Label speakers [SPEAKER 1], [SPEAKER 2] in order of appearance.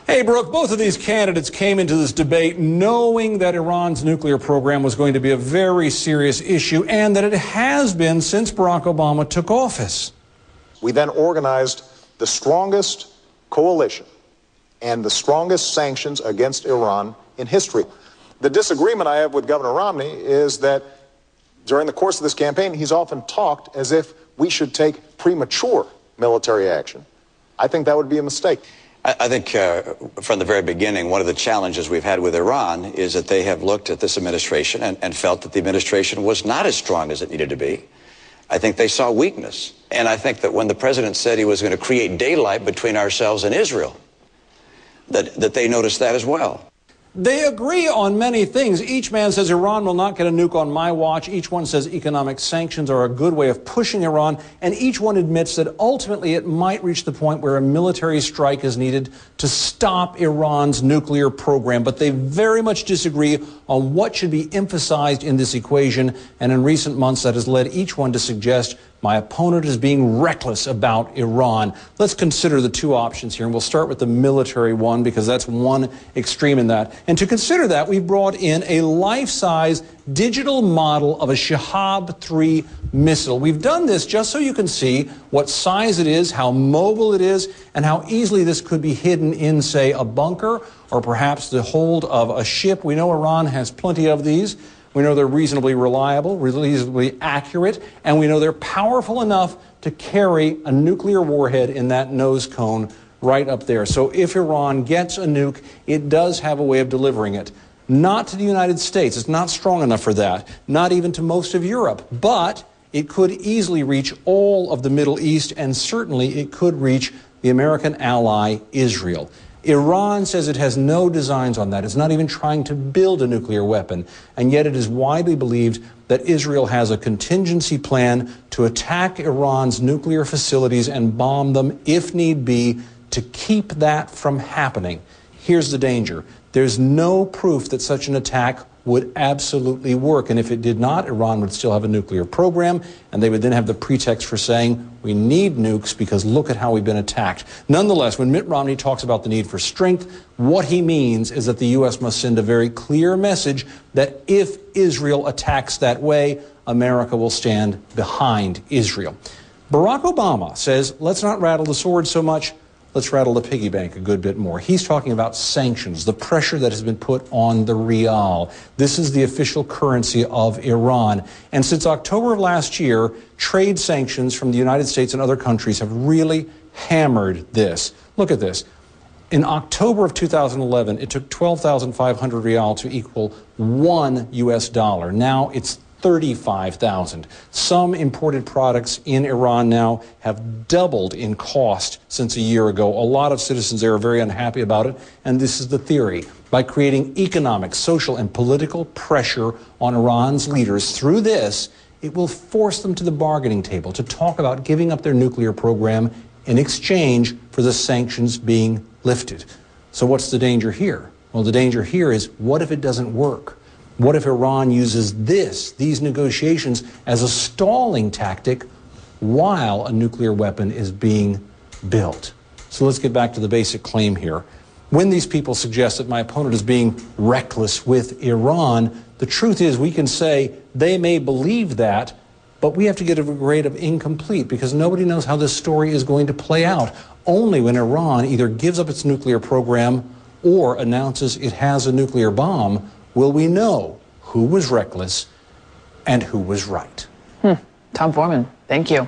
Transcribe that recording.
[SPEAKER 1] Hey, Brooke, both of these candidates came into this debate knowing that Iran's nuclear program was going to be a very serious issue and that it has been since Barack Obama took office.
[SPEAKER 2] We then organized the strongest coalition and the strongest sanctions against Iran in history. The disagreement I have with Governor Romney is that during the course of this campaign, he's often talked as if we should take premature military action. I think that would be a mistake.
[SPEAKER 3] I think from the very beginning, one of the challenges we've had with Iran is that they have looked at this administration and felt that the administration was not as strong as it needed to be. I think they saw weakness. And I think that when the president said he was going to create daylight between ourselves and Israel, that they noticed that as well.
[SPEAKER 1] They agree on many things. Each man says Iran will not get a nuke on my watch. Each one says economic sanctions are a good way of pushing Iran. And each one admits that ultimately it might reach the point where a military strike is needed to stop Iran's nuclear program. But they very much disagree on what should be emphasized in this equation. And in recent months, that has led each one to suggest my opponent is being reckless about Iran. Let's consider the two options here, and we'll start with the military one because that's one extreme in that. And to consider that, we've brought in a life-size digital model of a Shahab-3 missile. We've done this just so you can see what size it is, how mobile it is, and how easily this could be hidden in, say, a bunker or perhaps the hold of a ship. We know Iran has plenty of these. We know they're reasonably reliable, reasonably accurate, and we know they're powerful enough to carry a nuclear warhead in that nose cone right up there. So if Iran gets a nuke, it does have a way of delivering it. Not to the United States. It's not strong enough for that. Not even to most of Europe. But it could easily reach all of the Middle East, and certainly it could reach the American ally, Israel. Iran says it has no designs on that. It's not even trying to build a nuclear weapon. And yet it is widely believed that Israel has a contingency plan to attack Iran's nuclear facilities and bomb them if need be to keep that from happening. Here's the danger. There's no proof that such an attack would absolutely work. And if it did not, Iran would still have a nuclear program, and they would then have the pretext for saying, we need nukes because look at how we've been attacked. Nonetheless, when Mitt Romney talks about the need for strength, what he means is that the U.S. must send a very clear message that if Israel attacks that way, America will stand behind Israel. Barack Obama says, let's not rattle the sword so much. Let's rattle the piggy bank a good bit more. He's talking about sanctions, the pressure that has been put on the rial. This is the official currency of Iran. And since October of last year, trade sanctions from the United States and other countries have really hammered this. Look at this. In October of 2011, it took 12,500 rial to equal $1 US. Now it's 35,000. Some imported products in Iran now have doubled in cost since a year ago. A lot of citizens there are very unhappy about it, and this is the theory. By creating economic, social, and political pressure on Iran's leaders through this, it will force them to the bargaining table to talk about giving up their nuclear program in exchange for the sanctions being lifted. So what's the danger here? Well, the danger here is, what if it doesn't work? What if Iran uses these negotiations as a stalling tactic while a nuclear weapon is being built? So let's get back to the basic claim here. When these people suggest that my opponent is being reckless with Iran, the truth is we can say they may believe that, but we have to get a grade of incomplete because nobody knows how this story is going to play out. Only when Iran either gives up its nuclear program or announces it has a nuclear bomb will we know who was reckless and who was right.
[SPEAKER 4] Tom Foreman, thank you.